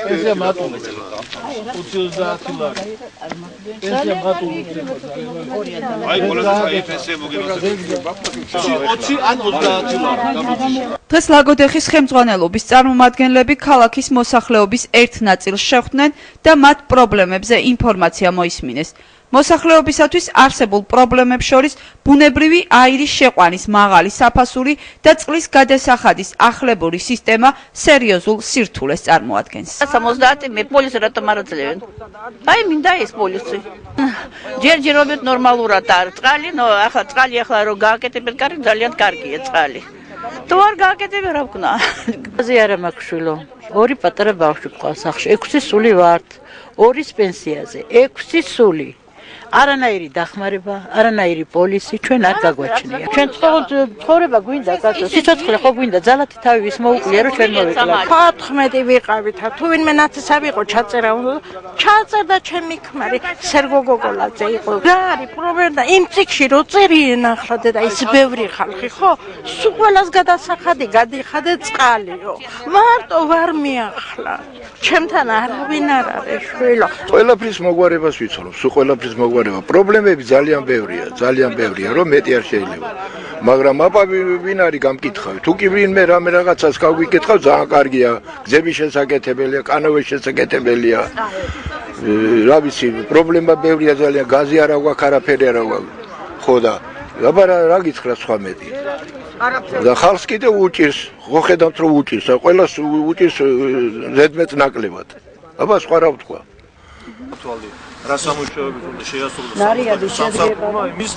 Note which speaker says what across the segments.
Speaker 1: Esse matul. Uciuz da atilar. Esse matul.
Speaker 2: Ai, ყველაზე საინტერესო
Speaker 3: დღეს ლაგოდეხის ხელმძღვანელობის წარმომადგენლები ქალაქის მოსახლეობის ერთ ნაწილს შეხვდნენ და მათ პრობლემებზე ინფორმაცია მოისმინეს. მოსახლეობისათვის არსებულ პრობლემებს შორის ბუნებრივი აირის შეყვანის მაღალი საფასური და წყლის გადასახადის ახლებური სისტემა სერიოზულ სირთულეს წარმოადგენს.
Speaker 4: 70 მე პოლისი რატომ არ აძლევენ? აი მინდა ეს პოლისი. ჯერჯერობით ნორმალურად არის წყალი, ახლა წყალი ახლა რო გააკეთებენ, ძალიან კარგია წყალი. თუ არ გააკეთებენ რა ვქნა? აზი არა მაქვს შვილო. ორი პატარა ბავშვი ყავს სახში. 6 სული ვართ. 2-ის პენსიაზე. 6 სული. არანაირი დახმარება, არანაირი პოლისი ჩვენ არ გაგვაჩნია. ჩვენ ცხოვრება გვინდა, სიცოცხლე ხო გვინდა, ძალათი თავი ვის მოუკლია, რომ ჩვენ მოვიკლათ.
Speaker 5: 14 ვიყავით, თუ ვინმე ნაცისები იყო ჩაწერა, ჩაწერდა ჩემი ქმარი, სერგო გოგოლაძე იყო. რა არის პრობლემა? იმ წიგში რო წერიან ახლა და ის ბევრი ხალხი, ხო? სულ ყველას გადასახადი გადიხადე წყალიო. მარტო ვარ მიახლა. ჩემთან არავინ არ არის შვილო.
Speaker 6: ყველაფრის მოგვარებას ვიცოლობ, სულ ყველაფრის მოგვარება. პრობლემები ძალიან ბევრია, რომ მეტი არ შეიძლება. მაგრამ აბა ვინ არის გამკითხავი? თუ კი ვინმე რამე რაღაცას გავიკითხავ, ძალიან კარგია. გზების შესაკეთებელია, კანოვის შესაკეთებელია. რა ვიცი, პრობლემა ბევრია ძალიან, გაზი არ აქვს, არაფერი არ აქვს. ხო და აბა რა გითხრა სხვა მეტი? და ხალხს კიდე უჭირს, ხო ხედავთ რომ უჭირს, ყველას უჭირს ზედმეტ ნაკლებად. აბა სხვა რა ვთქვა?
Speaker 2: რა სამუშაოები უნდა შეასრულოს სამსახურმა იმის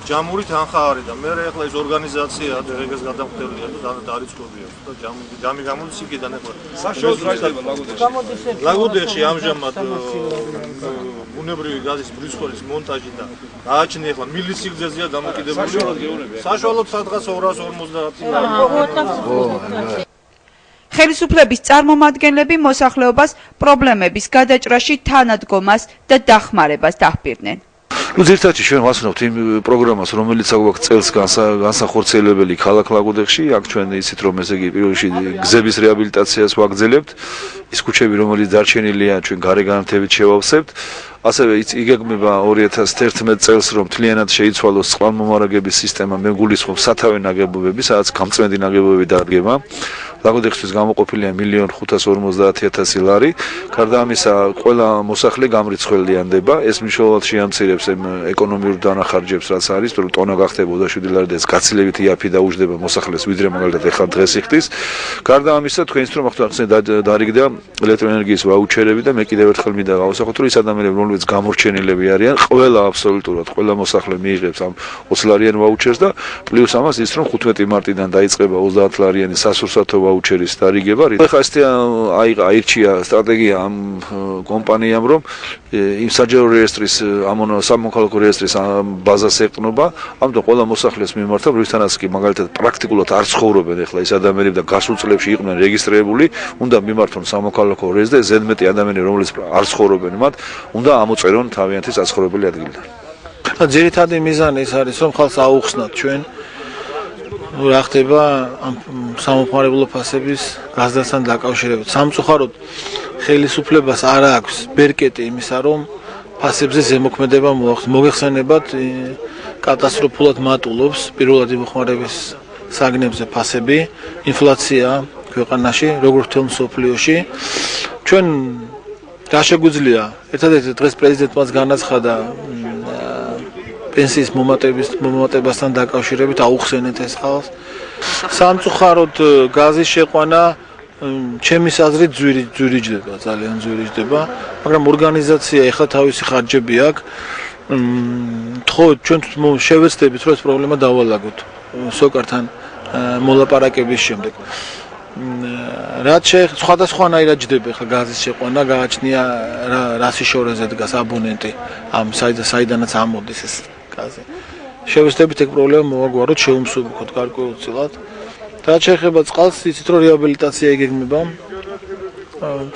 Speaker 2: ჯამური თანხა არის და მე ახლა ეს ორგანიზაცია დღეს გადამხდელია და დაიწყობია და ჯამი გამოდის იქიდან ახლა საშუალო დროშდება ლაგოდეხში ამჟამად ბუნებრივი გაზის ბრიცხოლის მონტაჟი და გააჩნია ახლა მილის სიგრძეზეა დამოკიდებული საშუალოდ სადღაც 250
Speaker 3: ხელისუფლების წარმომადგენლები მოსახლეობას პრობლემების გადაჭრაში თანადგომას და დახმარებას დაჰპირდნენ.
Speaker 7: ზირთადში ჩვენ ვასწავლობთ იმ პროგრამას, რომელიც აქვს წელს განსახორციელებელი ქალაქ ლაგოდეხში. აქ ჩვენ იცით რომ ესე იგი პირველ რიგში გზების რეაბილიტაციას ვაგრძელებთ. ის ქუჩები, რომელიც დარჩენილია, ჩვენ გარე განათებით შევავსებთ. ასევე იგეგმება 2011 წელს რომ მთლიანად შეიცვალოს წყალმომარაგების სისტემა, მე გულისხმობ სათავე ნაგებობები, სადაც გამწვენდი ნაგებობები დადგება. ლაგოდეხისთვის გამოყოფილია 1.550.000 ლარი. გარდა ამისა, ყველა მოსახლე გამრიცხველიანდება. ეს მნიშვნელოვნად შეამცირებს ეკონომიურ დანახარჯებს, რაც არის, რომ ტონა გახდებოდა 7 ლარი და ეს გაცილებით იაფი დაუჯდება მოსახლეს, ვიდრე მაგალითად ეხლა დღეს იხდის. გარდა ამისა, თქვენ ის რომ ახლა დარიგდა ელექტროენერგიის ვაუჩერები და მე კიდევ ერთხელ მინდა გავუსახოთ, რომ ის ადამიანები, რომლებიც გამორჩენილები არიან, ყველა აბსოლუტურად ყველა მოსახლე მიიღებს ამ 20 ლარიან ვაუჩერს და პლუს ამას ის რომ 15 მარტიდან დაიწყება 30 ლარიანი სასურსათო ვაუჩერის დარიგება. ეხლა ეს აირჩია სტრატეგია ამ კომპანიამ, რომ იმ საჯარო რეესტრის სამოქალაქო რეესტრის ბაზას ეყნობა, ამიტომ ყველა მოსახლეს მიმართა, რისთანაც კი მაგალითად პრაქტიკულად არ ცხოვრობენ ეხლა ის ადამიანები და გასულ წლებში იყვნენ რეგისტრირებული, უნდა მიმართონ სამოქალაქო რეესტრს და ზედმეტი ადამიანები, რომლებიც არ ცხოვრობენ მათ, უნდა ამოწერონ თავიანთი საცხოვრებელი ადგილიდან.
Speaker 1: ძირითადი მიზანი ის არის, რომ ხალხს აუხსნათ ჩვენ რა ხდება ამ სამომხმარებლო ფასების გაზრდასთან დაკავშირებით. სამწუხაროდ ხელისუფლებას არ აქვს ბერკეტი იმისა, რომ ფასებზე ზემოქმედება მოახსენებათ კატასტროფულად მატულობს პირველადი მოხმარების საგნებზე ფასები, ინფლაცია ქვეყანაში, როგორც მთელ მსოფლიოში. ჩვენ რა შეგვიძლია? ერთადერთი დღეს პრეზიდენტმაც განაცხადა პენსიის მომატებასთან დაკავშირებით აუხსენეთ ეს ხალხს. სამწუხაროდ გაზის შეყვანა ჩემის აზრით ძვირიჯდება, ძალიან ძვირიჯდება, მაგრამ ორგანიზაცია ეხლა თავისი ხარჯები აქვს. ხო, ჩვენ შევეცდებით, რომ ეს პრობლემა დავალაგოთ სოკართან მოლაპარაკების შემდეგ. რაც სხვადასხვანაირად ჯდება ხა გაზის შეყვანა, გააჩნია რა სიშორეზე დგას აბონენტი ამ საიდანაც ამოდის ეს გაზი. შევეცდებით ეგ პრობლემა მოვაგვაროთ, შევუმსუბუქოთ გარკვეულწილად. რაც შეეხება წყალს, იცით რომ რეაბილიტაცია იგეგმება.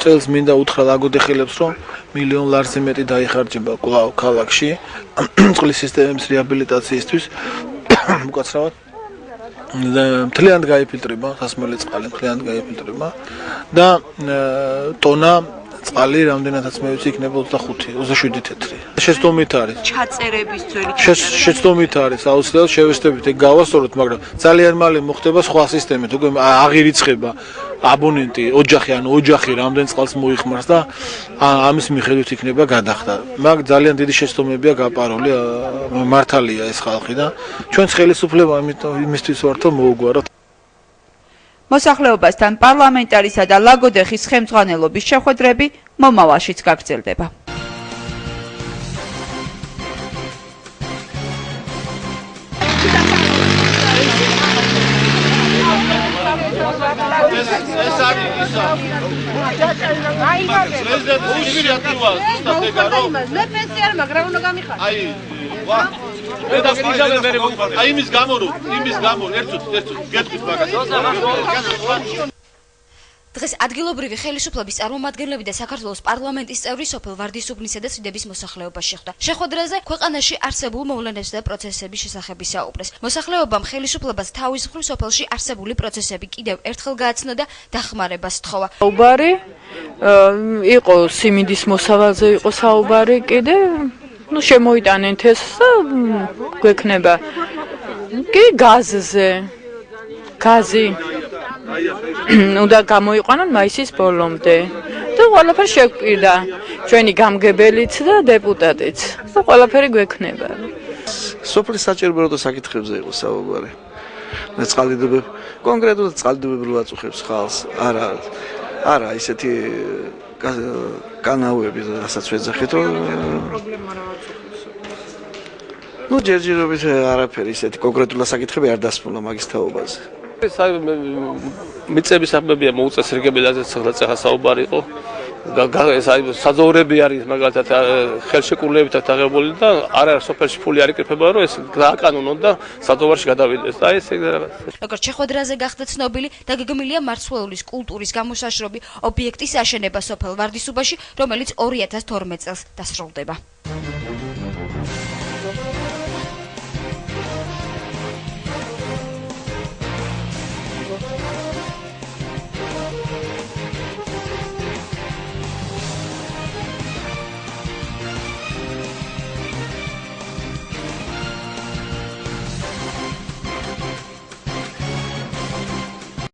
Speaker 1: წელს მინდა უთხრა ლაგოდეხელებს, რომ 1 მილიონ ლარზე მეტი დაიხარჯება კვლავ ქალაქში წყლის სისტემის რეაბილიტაციისთვის. უკაცრავად მთლიანად გაიფილტრება, სასმელი წყალი მთლიანად გაიფილტრება და ტონა წყალი რამდენადაც მე ვიცი იქნება 25 თეთრი. შეცდომით არის.
Speaker 3: ჩაწერების ძველი
Speaker 1: შეცდომით არის აუცილებლად შევესწრებით ეგ გავასწოროთ, მაგრამ ძალიან მალე მოხდება სხვა სისტემით, უკვე აღირიცხება აბონენტი, ოჯახი რამდენ წყალს მოიხმარს და ამის მიხედვით იქნება გადახდა. მაგ ძალიან დიდი შეცდომებია გაპარული, მართალია ეს ხალხი და ჩვენს ხელისუფლება იმისთვის ვართ რომ მოუგვაროთ.
Speaker 3: მოსახლეობასთან პარლამენტარისა და ლაგოდეხის ხელმძღვანელობის შეხვედრები მომავალშიც გაგრძელდება.
Speaker 2: ეს არის ისა. პრეზიდენტის ინიციატივა ზუსტად ეგა რომ
Speaker 8: მე პენსიარ მაგრამ უნდა გამიხარ.
Speaker 2: აი იმის გამო ერთუთ გეტყვით მაგას.
Speaker 8: დღეს ადგილობრივი ხელისუფლების წარმომადგენლები და საქართველოს პარლამენტის წევრი სოფელ ვარდისუბნისა და სვიდების მოსახლეობა შეხვდა. შეხვედრაზე ქვეყანაში არსებულ მოვლენებსა და პროცესების შესახებ ისაუბრეს. მოსახლეობამ ხელისუფლებას თავის მხრივ სოფელში არსებული პროცესები კიდევ ერთხელ გააცნო და დახმარებას თხოვა.
Speaker 9: საუბარი იყო სიმინდის მოსავალზე იყო საუბარი კიდე შემოიტანეთ ეს და გვექნება კი გაზზე გაზი უნდა გამოიყვანონ მაისის ბოლომდე და ყველაფერი შეგვპირდა ჩვენი გამგებელიც და დეპუტატიც და ყველაფერი გვექნება.
Speaker 7: სოფლის საჭიროებო საკითხებზე იყო საუბარი. წყალდიდობებ კონკრეტულად წყალდიდობებრივ აწუხებს ხალხს არა ისეთი კანაუები რასაც ვეძახით რომ ჯერჯერობით არაფერი ისეთი კონკრეტულად საკითხები არ დასმულა მაგის თაობაზე.
Speaker 10: მიწების საქმეებია მოუწეს რიგებელაზე ცხრა საუბარი იყო. საძოვრები არის მაგალითად ხელშეკრულებითაც აღებული და არ არის სოფელში ფული არ იკრიფება რომ ეს გააკანონონ და საძოვარში გადავიდეს და ეს
Speaker 8: როგორც შეხვედრაზე გახდა ცნობილი, დაგეგმილია მარცვლეულის კულტურის გამოსაშრობი ობიექტის აშენება სოფელ ვარდისუბაში, რომელიც 2012 წელს დასრულდება.